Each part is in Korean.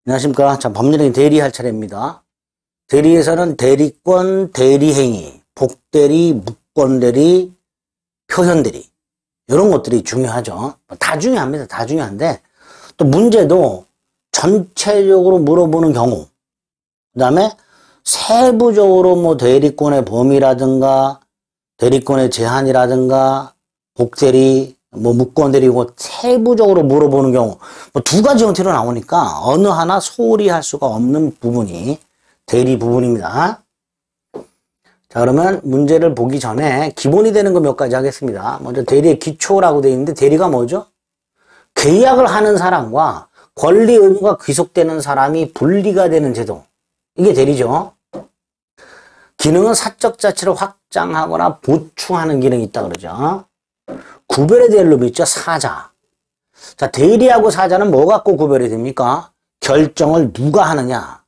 안녕하십니까. 자, 법률행위 대리할 차례입니다. 대리에서는 대리권, 대리행위, 복대리, 무권대리, 표현대리 이런 것들이 중요하죠. 다 중요합니다. 다 중요한데 또 문제도 전체적으로 물어보는 경우, 그 다음에 세부적으로 뭐 대리권의 범위라든가 대리권의 제한이라든가 복대리, 뭐 무권대리 뭐 세부적으로 물어보는 경우 뭐 두 가지 형태로 나오니까 어느 하나 소홀히 할 수가 없는 부분이 대리 부분입니다. 자, 그러면 문제를 보기 전에 기본이 되는 거 몇 가지 하겠습니다. 먼저 대리의 기초라고 되어 있는데 대리가 뭐죠? 계약을 하는 사람과 권리 의무가 귀속되는 사람이 분리가 되는 제도. 이게 대리죠. 기능은 사적 자치를 확장하거나 보충하는 기능이 있다 그러죠. 구별이 될 놈이 있죠. 사자. 자, 대리하고 사자는 뭐 갖고 구별이 됩니까? 결정을 누가 하느냐.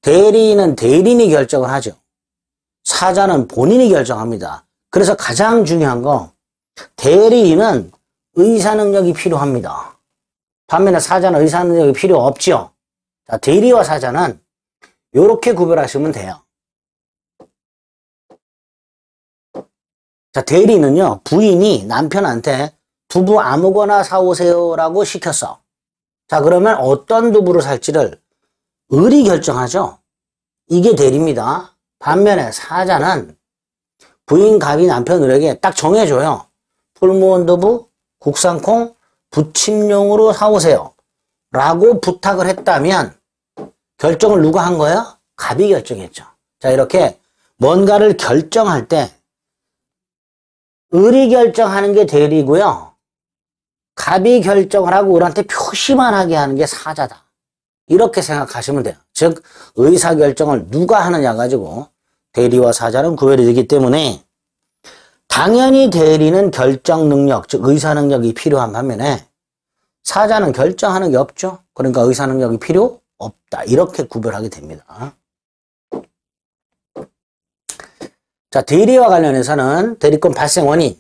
대리인은 대리인이 결정을 하죠. 사자는 본인이 결정합니다. 그래서 가장 중요한 거, 대리인은 의사능력이 필요합니다. 반면에 사자는 의사능력이 필요 없죠. 자, 대리와 사자는 이렇게 구별하시면 돼요. 자, 대리는요, 부인이 남편한테 두부 아무거나 사오세요 라고 시켰어. 자, 그러면 어떤 두부를 살지를 을이 결정하죠. 이게 대리입니다. 반면에 사자는 부인 갑이 남편 을에게 딱 정해줘요. 풀무원 두부, 국산콩, 부침용으로 사오세요 라고 부탁을 했다면 결정을 누가 한 거예요? 갑이 결정했죠. 자, 이렇게 뭔가를 결정할 때 을이 결정하는 게 대리고요. 갑이 결정을 하고 을한테 표시만 하게 하는 게 사자다. 이렇게 생각하시면 돼요. 즉 의사결정을 누가 하느냐 가지고 대리와 사자는 구별이 되기 때문에 당연히 대리는 결정능력, 즉 의사능력이 필요한 반면에 사자는 결정하는 게 없죠. 그러니까 의사능력이 필요 없다. 이렇게 구별하게 됩니다. 자, 대리와 관련해서는 대리권 발생 원인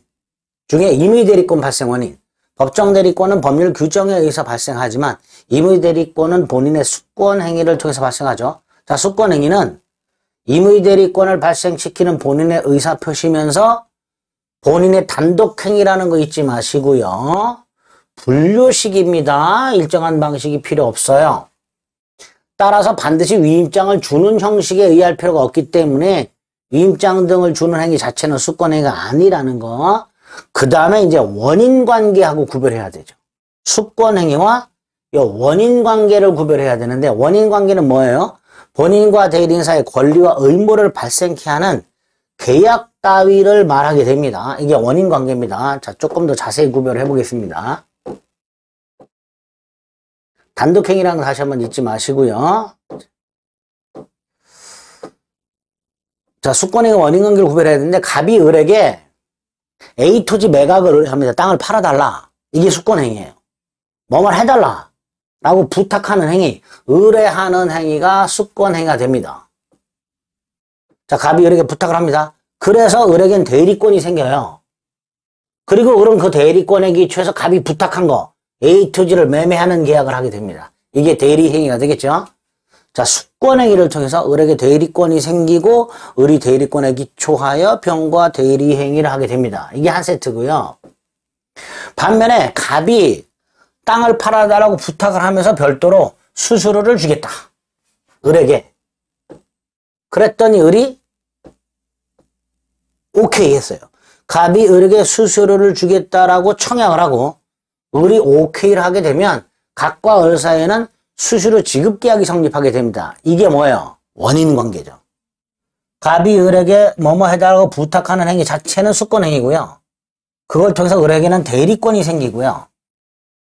중에 임의 대리권 발생 원인. 법정 대리권은 법률 규정에 의해서 발생하지만 임의 대리권은 본인의 수권 행위를 통해서 발생하죠. 자, 수권 행위는 임의 대리권을 발생시키는 본인의 의사 표시면서 본인의 단독 행위라는 거 잊지 마시고요. 분류식입니다. 일정한 방식이 필요 없어요. 따라서 반드시 위임장을 주는 형식에 의할 필요가 없기 때문에 위임장 등을 주는 행위 자체는 수권행위가 아니라는 거. 그 다음에 이제 원인관계하고 구별해야 되죠. 수권행위와 원인관계를 구별해야 되는데 원인관계는 뭐예요? 본인과 대리인 사이의 권리와 의무를 발생케 하는 계약 따위를 말하게 됩니다. 이게 원인관계입니다. 자, 조금 더 자세히 구별해 보겠습니다. 단독행위라는 거 다시 한번 잊지 마시고요. 자, 수권행위 원인관계를 구별해야 되는데 갑이 을에게 A 토지 매각을 합니다. 땅을 팔아달라. 이게 수권행위예요. 뭐만 해달라 라고 부탁하는 행위, 의뢰하는 행위가 수권행위가 됩니다. 자, 갑이 을에게 부탁을 합니다. 그래서 을에겐 대리권이 생겨요. 그리고 을은 그 대리권에 기초해서 갑이 부탁한 거 A 토지를 매매하는 계약을 하게 됩니다. 이게 대리행위가 되겠죠. 자, 수권행위를 통해서 을에게 대리권이 생기고 을이 대리권에 기초하여 병과 대리행위를 하게 됩니다. 이게 한 세트고요. 반면에 갑이 땅을 팔아달라고 부탁을 하면서 별도로 수수료를 주겠다. 을에게. 그랬더니 을이 오케이 했어요. 갑이 을에게 수수료를 주겠다라고 청약을 하고 을이 오케이를 하게 되면 갑과 을 사이에는 수수료 지급 계약이 성립하게 됩니다. 이게 뭐예요? 원인 관계죠. 갑이 을에게 뭐뭐 해달라고 부탁하는 행위 자체는 수권 행위고요. 그걸 통해서 을에게는 대리권이 생기고요.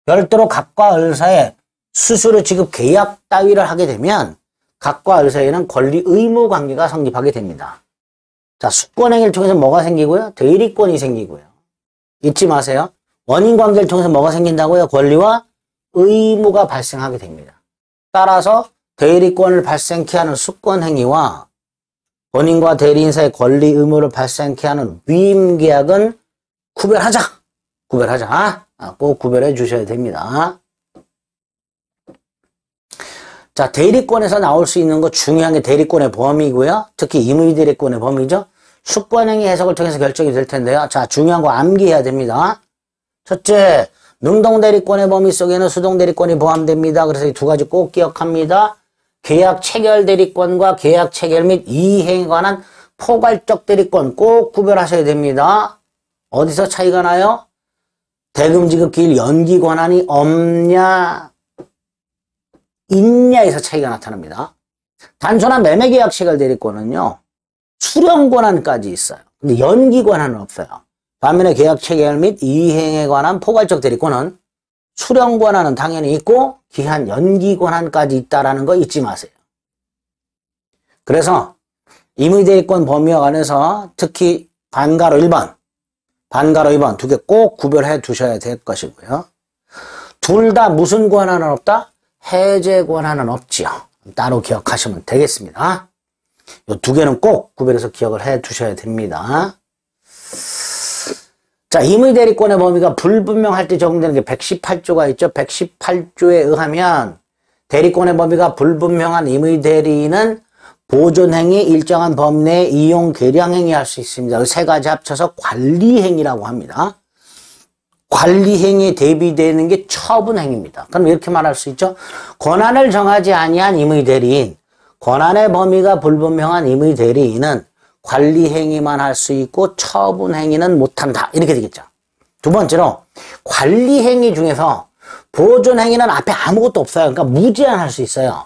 별도로 갑과 을 사이에 수수료 지급 계약 따위를 하게 되면 갑과 을 사이에는 권리 의무 관계가 성립하게 됩니다. 자, 수권 행위를 통해서 뭐가 생기고요? 대리권이 생기고요. 잊지 마세요. 원인 관계를 통해서 뭐가 생긴다고요? 권리와 의무가 발생하게 됩니다. 따라서 대리권을 발생케 하는 수권 행위와 본인과 대리인 사이의 권리 의무를 발생케 하는 위임 계약은 구별하자. 꼭 구별해 주셔야 됩니다. 자, 대리권에서 나올 수 있는 거 중요한 게 대리권의 범위고요. 특히 임의대리권의 범위죠. 수권행위 해석을 통해서 결정이 될 텐데요. 자, 중요한 거 암기해야 됩니다. 첫째, 능동대리권의 범위 속에는 수동대리권이 포함됩니다. 그래서 이 두 가지 꼭 기억합니다. 계약 체결 대리권과 계약 체결 및 이행에 관한 포괄적 대리권 꼭 구별하셔야 됩니다. 어디서 차이가 나요? 대금 지급 기일 연기 권한이 없냐 있냐에서 차이가 나타납니다. 단순한 매매계약 체결 대리권은요, 수령 권한까지 있어요. 근데 연기 권한은 없어요. 반면에 계약 체결 및 이행에 관한 포괄적 대리권은 수령 권한은 당연히 있고 기한 연기 권한까지 있다라는 거 잊지 마세요. 그래서 임의대리권 범위와 관해서 특히 반가로 1번, 반가로 2번 두 개 꼭 구별해 두셔야 될 것이고요. 둘 다 무슨 권한은 없다? 해제 권한은 없지요. 따로 기억하시면 되겠습니다. 이 두 개는 꼭 구별해서 기억을 해 두셔야 됩니다. 자, 임의대리권의 범위가 불분명할 때 적용되는 게 118조가 있죠. 118조에 의하면 대리권의 범위가 불분명한 임의대리인은 보존행위, 일정한 범위 내에 이용, 계량행위 할 수 있습니다. 세 가지 합쳐서 관리행위라고 합니다. 관리행위에 대비되는 게 처분행위입니다. 그럼 이렇게 말할 수 있죠. 권한을 정하지 아니한 임의대리인, 권한의 범위가 불분명한 임의대리인은 관리행위만 할 수 있고 처분행위는 못한다. 이렇게 되겠죠. 두 번째로 관리행위 중에서 보존행위는 앞에 아무것도 없어요. 그러니까 무제한 할 수 있어요.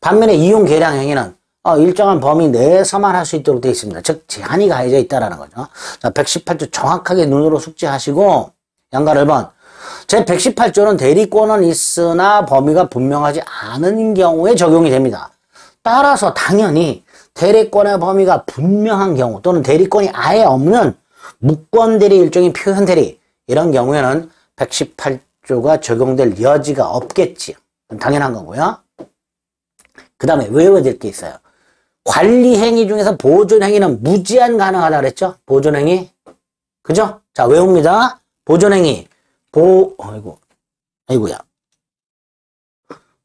반면에 이용, 계량행위는 일정한 범위 내에서만 할 수 있도록 되어 있습니다. 즉 제한이 가해져 있다는 거죠. 자, 118조 정확하게 눈으로 숙지하시고 양가를 1번. 제 118조는 대리권은 있으나 범위가 분명하지 않은 경우에 적용이 됩니다. 따라서 당연히 대리권의 범위가 분명한 경우 또는 대리권이 아예 없는 무권대리 일종인 표현대리 이런 경우에는 118조가 적용될 여지가 없겠지요. 당연한 거고요. 그 다음에 외워야 될 게 있어요. 관리행위 중에서 보존행위는 무제한 가능하다 그랬죠? 보존행위. 그죠? 자, 외웁니다. 보존행위. 아이고야.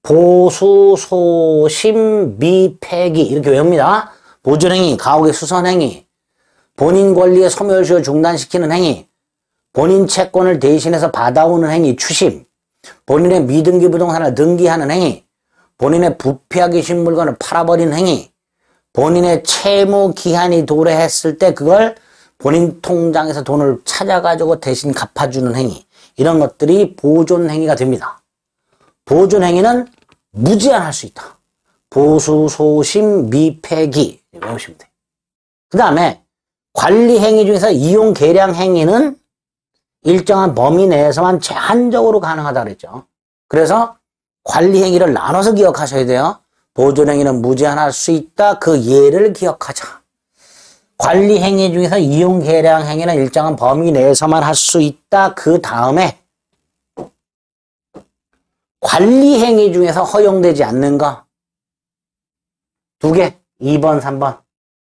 보수, 소심, 미폐기 이렇게 외웁니다. 보존행위, 가혹의 수선행위, 본인 권리의 소멸시효를 중단시키는 행위, 본인 채권을 대신해서 받아오는 행위, 추심, 본인의 미등기 부동산을 등기하는 행위, 본인의 부패하기 쉬운 물건을 팔아버리는 행위, 본인의 채무 기한이 도래했을 때 그걸 본인 통장에서 돈을 찾아가지고 대신 갚아주는 행위, 이런 것들이 보존행위가 됩니다. 보존행위는 무제한 할 수 있다. 보수, 소심, 미폐기 외우시면 돼요. 그 다음에 관리행위 중에서 이용, 계량 행위는 일정한 범위 내에서만 제한적으로 가능하다 그랬죠. 그래서 관리행위를 나눠서 기억하셔야 돼요. 보존행위는 무제한할 수 있다. 그 예를 기억하자. 관리행위 중에서 이용, 계량 행위는 일정한 범위 내에서만 할 수 있다. 그 다음에 관리행위 중에서 허용되지 않는 거 두 개, 2번, 3번.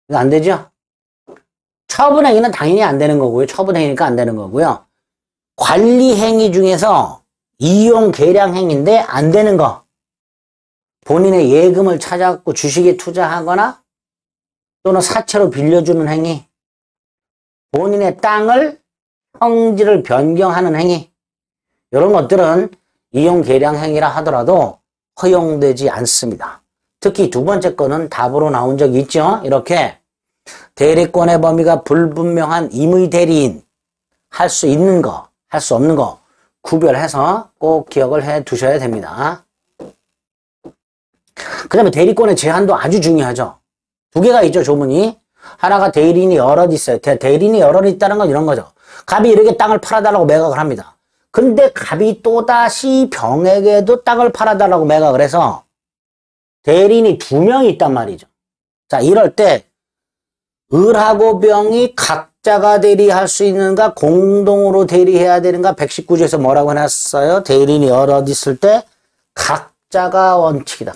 이거 안 되죠? 처분행위는 당연히 안 되는 거고요. 처분행위니까 안 되는 거고요. 관리행위 중에서 이용, 계량 행위인데 안 되는 거. 본인의 예금을 찾아갖고 주식에 투자하거나 또는 사채로 빌려주는 행위. 본인의 땅을 형지를 변경하는 행위. 이런 것들은 이용, 계량 행위라 하더라도 허용되지 않습니다. 특히 두 번째 거는 답으로 나온 적이 있죠. 이렇게 대리권의 범위가 불분명한 임의대리인 할 수 있는 거, 할 수 없는 거 구별해서 꼭 기억을 해 두셔야 됩니다. 그 다음에 대리권의 제한도 아주 중요하죠. 두 개가 있죠, 조문이. 하나가 대리인이 여럿 있어요. 대리인이 여럿 있다는 건 이런 거죠. 갑이 이렇게 땅을 팔아달라고 매각을 합니다. 근데 갑이 또다시 병에게도 땅을 팔아달라고 매각을 해서 대리인이 2명이 있단 말이죠. 자, 이럴 때 을하고 병이 각자가 대리할 수 있는가 공동으로 대리해야 되는가 119조에서 뭐라고 해놨어요? 대리인이 여럿 있을 때 각자가 원칙이다.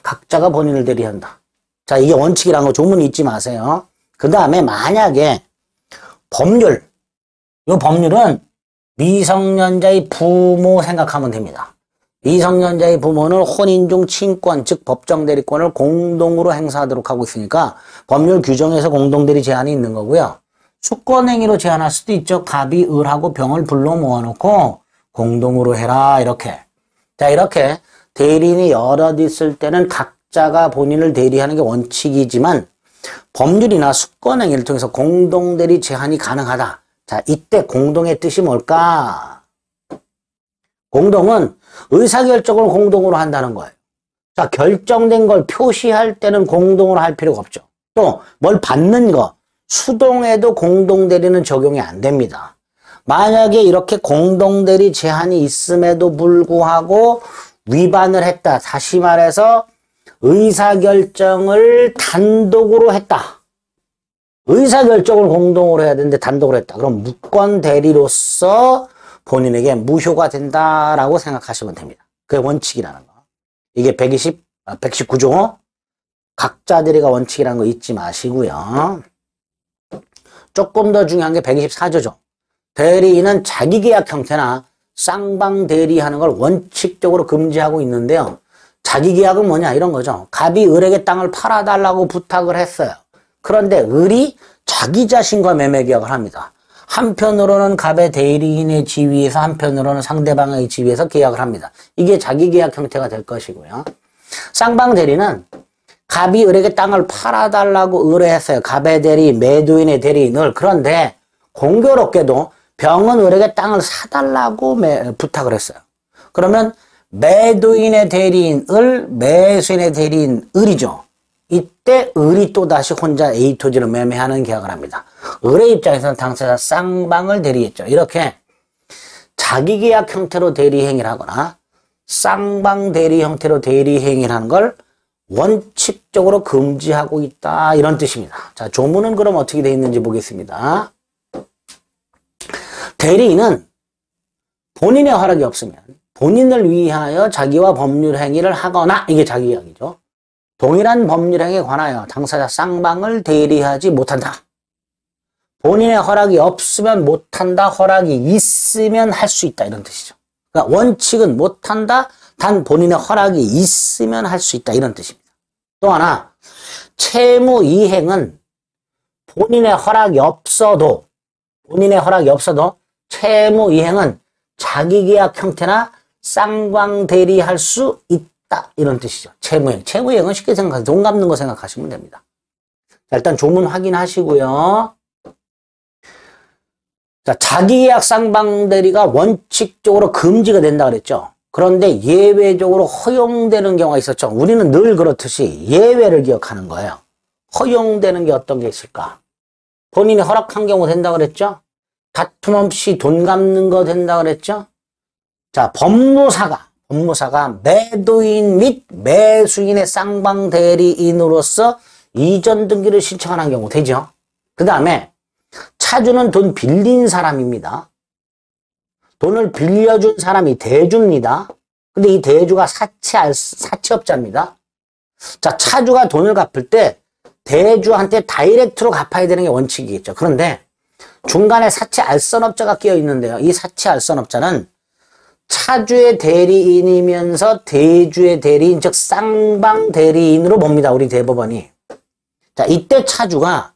각자가 본인을 대리한다. 자, 이게 원칙이라는 거 조문이 잊지 마세요. 그 다음에 만약에 법률, 이 법률은 미성년자의 부모 생각하면 됩니다. 미성년자의 부모는 혼인 중 친권, 즉 법정 대리권을 공동으로 행사하도록 하고 있으니까 법률 규정에서 공동대리 제한이 있는 거고요. 수권행위로 제한할 수도 있죠. 갑이 을하고 병을 불러 모아놓고 공동으로 해라 이렇게. 자, 이렇게 대리인이 여럿 있을 때는 각자가 본인을 대리하는 게 원칙이지만 법률이나 수권행위를 통해서 공동대리 제한이 가능하다. 자, 이때 공동의 뜻이 뭘까? 공동은 의사결정을 공동으로 한다는 거예요. 자, 결정된 걸 표시할 때는 공동으로 할 필요가 없죠. 또 뭘 받는 거, 수동에도 공동대리는 적용이 안 됩니다. 만약에 이렇게 공동대리 제한이 있음에도 불구하고 위반을 했다. 다시 말해서 의사결정을 단독으로 했다. 의사결정을 공동으로 해야 되는데 단독으로 했다. 그럼 무권대리로서 본인에게 무효가 된다라고 생각하시면 됩니다. 그게 원칙이라는 거. 이게 119조 각자 대리가 원칙이라는 거 잊지 마시고요. 조금 더 중요한 게 124조죠. 대리인은 자기계약 형태나 쌍방 대리하는 걸 원칙적으로 금지하고 있는데요. 자기계약은 뭐냐 이런 거죠. 갑이 을에게 땅을 팔아달라고 부탁을 했어요. 그런데 을이 자기 자신과 매매계약을 합니다. 한편으로는 갑의 대리인의 지위에서 한편으로는 상대방의 지위에서 계약을 합니다. 이게 자기계약 형태가 될 것이고요. 쌍방 대리는 갑이 을에게 땅을 팔아달라고 의뢰했어요. 갑의 대리, 매도인의 대리인 을. 그런데 공교롭게도 병은 을에게 땅을 사달라고 부탁을 했어요. 그러면 매도인의 대리인 을, 매수인의 대리인 을이죠. 이때 을이 또다시 혼자 A 토지를 매매하는 계약을 합니다. 을의 입장에서는 당사자 쌍방을 대리했죠. 이렇게 자기계약 형태로 대리행위를 하거나 쌍방 대리 형태로 대리행위를 하는 걸 원칙적으로 금지하고 있다. 이런 뜻입니다. 자, 조문은 그럼 어떻게 되어 있는지 보겠습니다. 대리인은 본인의 허락이 없으면 본인을 위하여 자기와 법률 행위를 하거나 이게 자기계약이죠. 동일한 법률 행위에 관하여 당사자 쌍방을 대리하지 못한다. 본인의 허락이 없으면 못한다. 허락이 있으면 할 수 있다. 이런 뜻이죠. 그러니까 원칙은 못한다. 단 본인의 허락이 있으면 할 수 있다. 이런 뜻입니다. 또 하나 채무 이행은 본인의 허락이 없어도 채무 이행은 자기계약 형태나 쌍방 대리할 수 있다. 이런 뜻이죠. 채무이행은 쉽게 생각해서 돈 갚는 거 생각하시면 됩니다. 자, 일단 조문 확인하시고요. 자, 자기계약 쌍방 대리가 원칙적으로 금지가 된다 그랬죠. 그런데 예외적으로 허용되는 경우가 있었죠. 우리는 늘 그렇듯이 예외를 기억하는 거예요. 허용되는 게 어떤 게 있을까? 본인이 허락한 경우 된다 그랬죠. 다툼 없이 돈 갚는 거 된다 그랬죠. 자, 법무사가 매도인 및 매수인의 쌍방 대리인으로서 이전 등기를 신청하는 경우 되죠. 그 다음에 차주는 돈 빌린 사람입니다. 돈을 빌려준 사람이 대주입니다. 근데 이 대주가 사채업자입니다. 자, 차주가 돈을 갚을 때 대주한테 다이렉트로 갚아야 되는 게 원칙이겠죠. 그런데 중간에 사채 알선업자가 끼어 있는데요. 이 사채 알선업자는 차주의 대리인이면서 대주의 대리인, 즉 쌍방 대리인으로 봅니다. 우리 대법원이. 자, 이때 차주가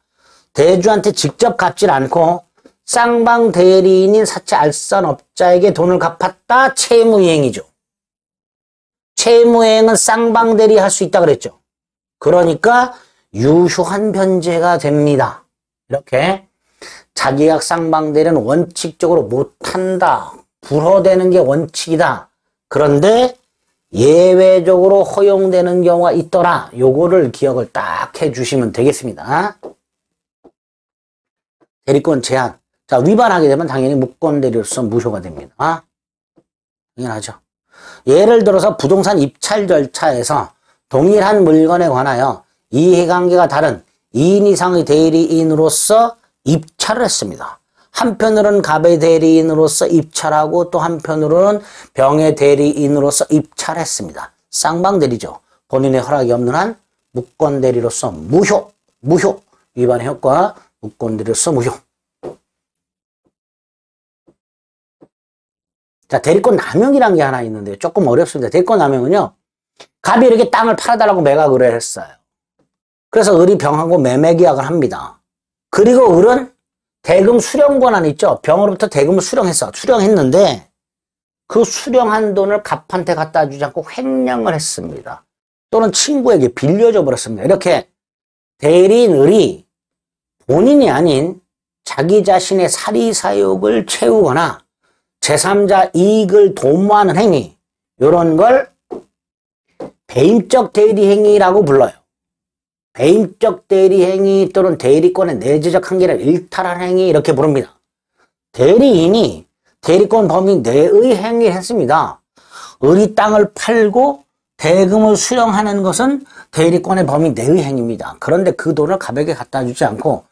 대주한테 직접 갚질 않고 쌍방 대리인인 사채 알선업자에게 돈을 갚았다. 채무이행이죠. 채무이행은 쌍방 대리할 수 있다 그랬죠. 그러니까 유효한 변제가 됩니다. 이렇게 자기계약 쌍방 대리는 원칙적으로 못한다. 불허되는 게 원칙이다. 그런데 예외적으로 허용되는 경우가 있더라. 요거를 기억을 딱 해주시면 되겠습니다. 대리권 제한. 자, 위반하게 되면 당연히 무권대리로서 무효가 됩니다. 당연하죠. 예를 들어서 부동산 입찰 절차에서 동일한 물건에 관하여 이해관계가 다른 2인 이상의 대리인으로서 입찰을 했습니다. 한편으로는 갑의 대리인으로서 입찰하고 또 한편으로는 병의 대리인으로서 입찰했습니다. 쌍방대리죠. 본인의 허락이 없는 한 무권대리로서 무효. 위반의 효과 무권대리로서 무효. 자, 대리권 남용이라는 게 하나 있는데 조금 어렵습니다. 대리권 남용은요, 갑이 이렇게 땅을 팔아달라고 매각을 했어요. 그래서 을이 병하고 매매 계약을 합니다. 그리고 을은 대금 수령 권한 있죠? 병으로부터 대금을 수령했는데 그 수령한 돈을 갑한테 갖다 주지 않고 횡령을 했습니다. 또는 친구에게 빌려줘 버렸습니다. 이렇게 대리인 을이 본인이 아닌 자기 자신의 사리사욕을 채우거나 제3자 이익을 도모하는 행위, 이런 걸 배임적 대리행위라고 불러요. 배임적 대리행위 또는 대리권의 내재적 한계를 일탈한 행위, 이렇게 부릅니다. 대리인이 대리권 범위 내의 행위를 했습니다. 을이 땅을 팔고 대금을 수령하는 것은 대리권의 범위 내의 행위입니다. 그런데 그 돈을 갑에게 갖다 주지 않고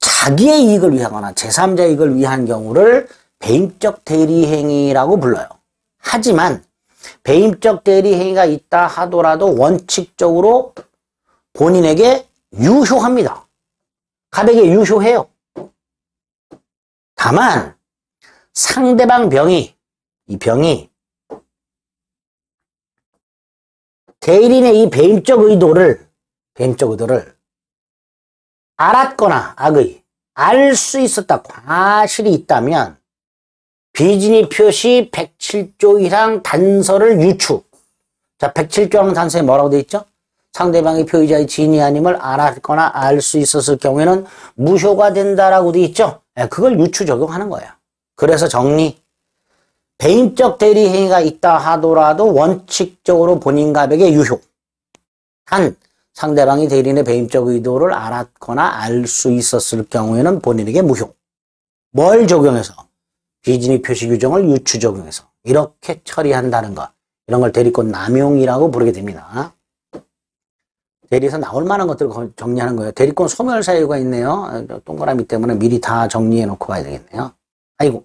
자기의 이익을 위하거나 제3자 이익을 위한 경우를 배임적 대리행위라고 불러요. 하지만 배임적 대리행위가 있다 하더라도 원칙적으로 본인에게 유효합니다. 갑에게 유효해요. 다만 상대방 이 병이 대리인의 이 배임적 의도를 알았거나 알 수 있었다, 과실이 있다면 비진이 표시 107조 1항 단서를 유추. 자, 107조 1항 단서에 뭐라고 되어 있죠? 상대방이 표의자의 진위 아님을 알았거나 알 수 있었을 경우에는 무효가 된다라고 되어 있죠? 그걸 유추 적용하는 거예요. 그래서 정리. 배임적 대리행위가 있다 하더라도 원칙적으로 본인 갑에게 유효. 단, 상대방이 대리인의 배임적 의도를 알았거나 알 수 있었을 경우에는 본인에게 무효. 뭘 적용해서? 비진위 표시 규정을 유추 적용해서 이렇게 처리한다는 것. 이런 걸 대리권 남용이라고 부르게 됩니다. 대리에서 나올 만한 것들을 정리하는 거예요. 대리권 소멸 사유가 있네요. 동그라미 때문에 미리 다 정리해 놓고 가야 되겠네요. 아이고.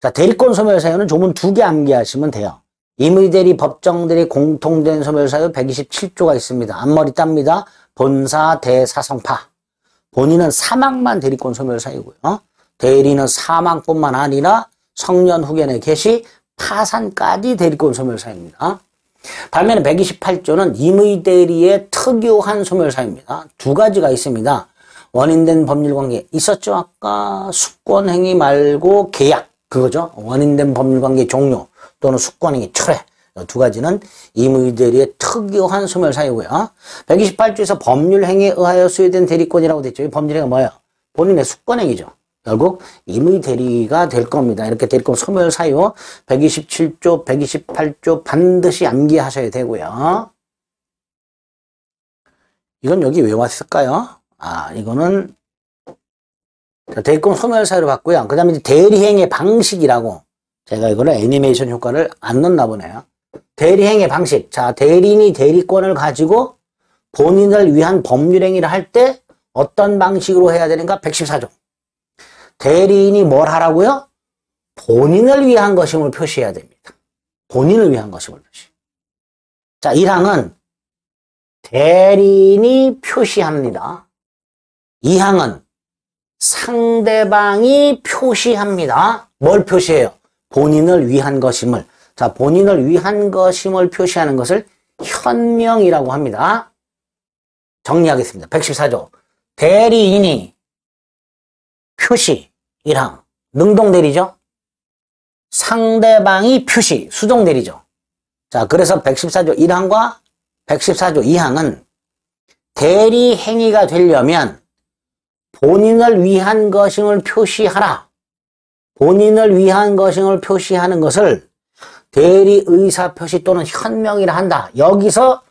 자, 대리권 소멸 사유는 조문 2개 암기하시면 돼요. 임의대리, 법정대리 공통된 소멸 사유 127조가 있습니다. 앞머리 땁니다. 본사, 대사성파. 본인은 사망만 대리권 소멸 사유고요. 대리는 사망뿐만 아니라 성년 후견의 개시, 파산까지 대리권 소멸 사유입니다. 반면에 128조는 임의대리의 특유한 소멸 사유입니다. 두 가지가 있습니다. 원인된 법률관계 있었죠? 아까 수권행위 말고 계약, 그거죠. 원인된 법률관계 종료 또는 수권행위 철회. 두 가지는 임의대리의 특유한 소멸 사유고요. 128조에서 법률행위에 의하여 수여된 대리권이라고 됐죠. 이 법률행위가 뭐예요? 본인의 수권행위죠. 결국 임의대리가 될 겁니다. 이렇게 대리권 소멸 사유 127조, 128조 반드시 암기하셔야 되고요. 이건 여기 왜 왔을까요? 이거는 대리권 소멸 사유로 봤고요. 그 다음에 대리행위 방식이라고, 제가 이거를 애니메이션 효과를 안 넣나 보네요. 대리행위 방식. 자, 대리인이 대리권을 가지고 본인을 위한 법률행위를 할 때 어떤 방식으로 해야 되는가? 114조. 대리인이 뭘 하라고요? 본인을 위한 것임을 표시해야 됩니다. 본인을 위한 것임을 표시. 자, 1항은 대리인이 표시합니다. 2항은 상대방이 표시합니다. 뭘 표시해요? 본인을 위한 것임을. 자, 본인을 위한 것임을 표시하는 것을 현명이라고 합니다. 정리하겠습니다. 114조. 대리인이 표시 1항 능동대리죠. 상대방이 표시 수동대리죠. 자, 그래서 114조 1항과 114조 2항은 대리행위가 되려면 본인을 위한 것임을 표시하라. 본인을 위한 것임을 표시하는 것을 대리의사표시 또는 현명이라 한다. 여기서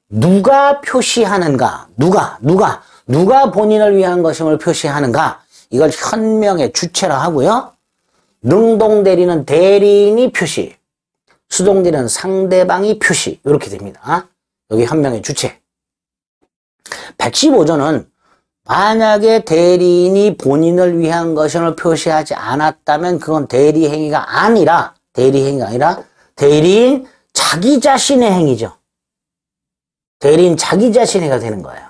누가 표시하는가? 누가 본인을 위한 것임을 표시하는가? 이걸 현명의 주체라 하고요. 능동대리는 대리인이 표시, 수동대리는 상대방이 표시, 이렇게 됩니다. 여기 현명의 주체. 115조는 만약에 대리인이 본인을 위한 것임을 표시하지 않았다면 그건 대리행위가 아니라 대리인 자기 자신의 행위죠. 대리인 자기 자신의 행위가 되는 거예요.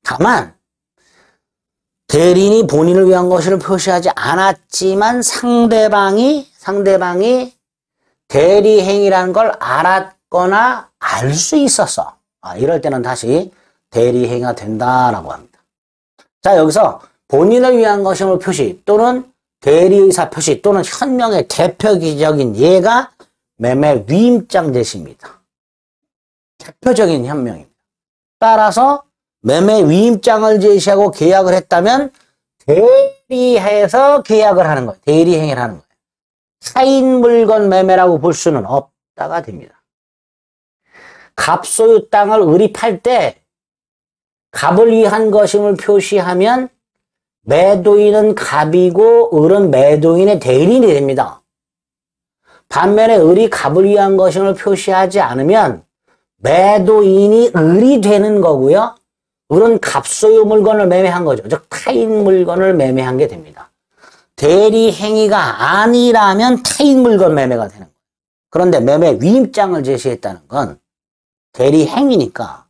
다만 115조는 1항 114조는 1항 114조 2항 114조 2항은 대리인이 표시, 수동대리는 상대방이 표시, 수동대리는 상대방이 표시, 이렇게 됩니다. 여기 현명의 주체. 115조는 만약에 대리인이 본인을 위한 것임을 표시하지 않았다면 그건 대리행위가 아니라 대리인 자기 자신의 행위죠. 대리인 자기 자신의 행위가 되는 거예요. 다만 대리인이 본인을 위한 것을 표시하지 않았지만 상대방이 대리행위라는 걸 알았거나 알 수 있었어. 이럴 때는 다시 대리행위가 된다라고 합니다. 자, 여기서 본인을 위한 것임을 표시 또는 대리의사 표시 또는 현명의 대표적인 예가 매매 위임장 제시입니다. 대표적인 현명입니다. 따라서 매매 위임장을 제시하고 계약을 했다면 대리해서 계약을 하는 거예요. 대리행위를 하는 거예요. 타인 물건 매매라고 볼 수는 없다가 됩니다. 갑소유 땅을 을이 팔 때 갑을 위한 것임을 표시하면 매도인은 갑이고 을은 매도인의 대리인이 됩니다. 반면에 을이 갑을 위한 것임을 표시하지 않으면 매도인이 을이 되는 거고요. 을은 갑소유 물건을 매매한 거죠. 즉 타인 물건을 매매한 게 됩니다. 대리 행위가 아니라면 타인 물건 매매가 되는 거예요. 그런데 매매 위임장을 제시했다는 건 대리 행위니까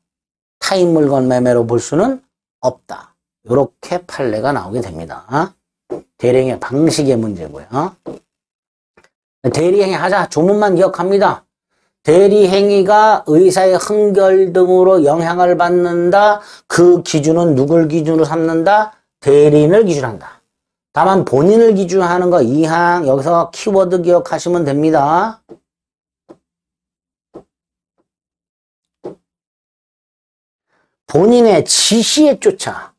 타인 물건 매매로 볼 수는 없다. 이렇게 판례가 나오게 됩니다. 대리행위 방식의 문제고요. 대리행위 하자. 조문만 기억합니다. 대리행위가 의사의 흥결 등으로 영향을 받는다. 그 기준은 누굴 기준으로 삼는다? 대리인을 기준한다. 다만 본인을 기준하는 거 이항 여기서 키워드 기억하시면 됩니다. 본인의 지시에 쫓아.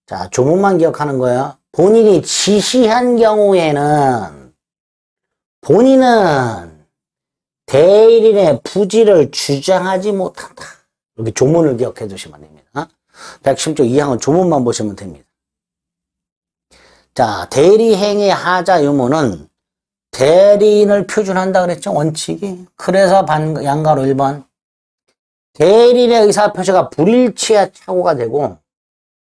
자, 조문만 기억하는 거예요. 본인이 지시한 경우에는 본인은 대리인의 부지를 주장하지 못한다. 이렇게 조문을 기억해 두시면 됩니다. 110조 2항은 조문만 보시면 됩니다. 자, 대리행위 하자 유무는 대리인을 표준한다 그랬죠, 원칙이. 그래서 양가로 1번. 대리인의 의사표시가 불일치야 착오가 되고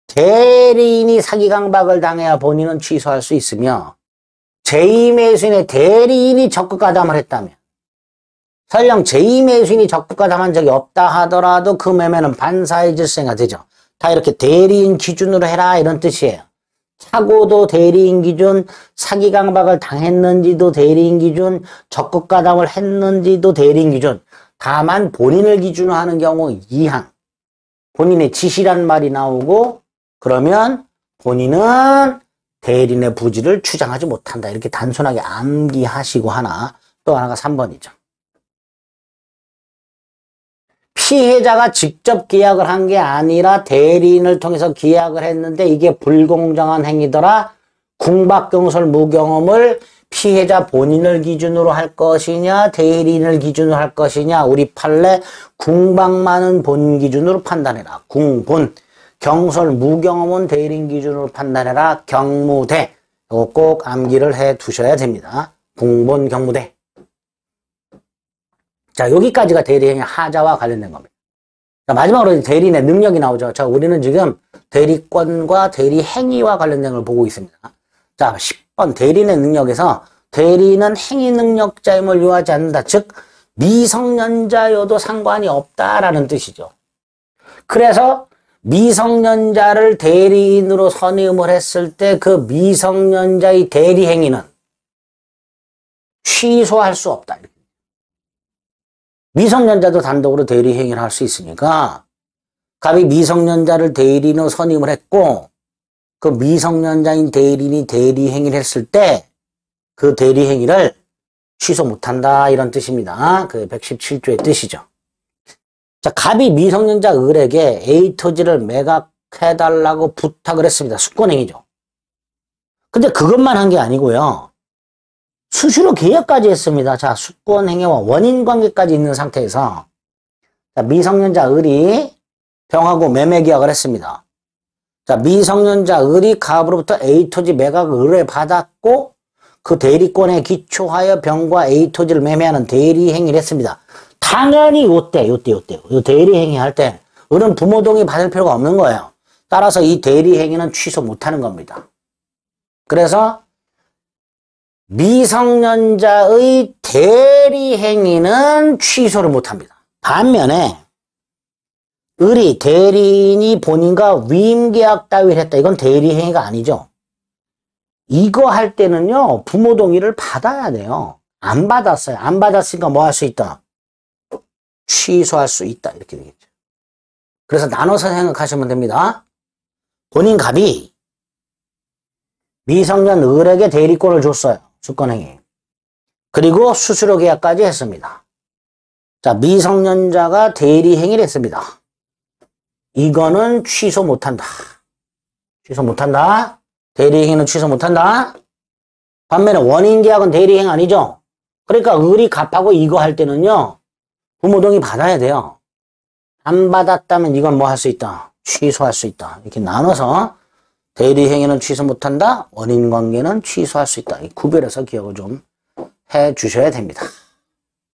대리인이 사기 강박을 당해야 본인은 취소할 수 있으며 제2매수인의 대리인이 적극가담을 했다면 설령 제2매수인이 적극가담한 적이 없다 하더라도 그 매매는 반사의 질서가 되죠. 다 이렇게 대리인 기준으로 해라 이런 뜻이에요. 착오도 대리인 기준, 사기 강박을 당했는지도 대리인 기준, 적극가담을 했는지도 대리인 기준. 다만 본인을 기준으로 하는 경우 2항. 본인의 지시란 말이 나오고 그러면 본인은 대리인의 부지를 주장하지 못한다. 이렇게 단순하게 암기하시고 하나. 또 하나가 3번이죠. 피해자가 직접 계약을 한 게 아니라 대리인을 통해서 계약을 했는데 이게 불공정한 행위더라. 궁박경설 무경험을 피해자 본인을 기준으로 할 것이냐 대리인을 기준으로 할 것이냐 우리 판례 궁박만은 본 기준으로 판단해라. 궁본 경설 무경험은 대리인 기준으로 판단해라. 경무대 이거 꼭 암기를 해 두셔야 됩니다. 궁본 경무대. 자, 여기까지가 대리행위 하자와 관련된 겁니다. 자, 마지막으로 대리인의 능력이 나오죠. 자, 우리는 지금 대리권과 대리행위와 관련된 걸 보고 있습니다. 자, 10번 대리인의 능력에서 대리인은 행위 능력자임을 요하지 않는다. 즉 미성년자여도 상관이 없다라는 뜻이죠. 그래서 미성년자를 대리인으로 선임을 했을 때 그 미성년자의 대리행위는 취소할 수 없다. 미성년자도 단독으로 대리행위를 할 수 있으니까 갑이 미성년자를 대리인으로 선임을 했고 그 미성년자인 대리인이 대리행위를 했을 때 그 대리행위를 취소 못한다 이런 뜻입니다. 그 117조의 뜻이죠. 자, 갑이 미성년자 을에게 A 토지를 매각해달라고 부탁을 했습니다. 수권행위죠. 근데 그것만 한 게 아니고요. 수시로 계약까지 했습니다. 자, 수권행위와 원인관계까지 있는 상태에서 자, 미성년자 을이 병하고 매매계약을 했습니다. 자, 미성년자 을이 갑으로부터 A 토지 매각을 의뢰받았고 그 대리권에 기초하여 병과 A 토지를 매매하는 대리행위를 했습니다. 당연히 요 대리행위 할 때 을은 부모 동의 받을 필요가 없는 거예요. 따라서 이 대리행위는 취소 못하는 겁니다. 그래서 미성년자의 대리행위는 취소를 못합니다. 반면에 을이 대리인이 본인과 위임계약 따위를 했다. 이건 대리행위가 아니죠. 이거 할 때는요. 부모 동의를 받아야 돼요. 안 받았어요. 안 받았으니까 뭐 할 수 있다? 취소할 수 있다. 이렇게 되겠죠. 그래서 나눠서 생각하시면 됩니다. 본인 갑이 미성년 을에게 대리권을 줬어요. 주권행위. 그리고 수수료 계약까지 했습니다. 자, 미성년자가 대리행위를 했습니다. 이거는 취소 못한다. 취소 못한다. 대리행위는 취소 못한다. 반면에 원인계약은 대리행위 아니죠. 그러니까 을이 갚하고 이거 할 때는요. 부모 동의 받아야 돼요. 안 받았다면 이건 뭐 할 수 있다. 취소할 수 있다. 이렇게 나눠서 대리행위는 취소 못한다. 원인관계는 취소할 수 있다. 구별해서 기억을 좀 해 주셔야 됩니다.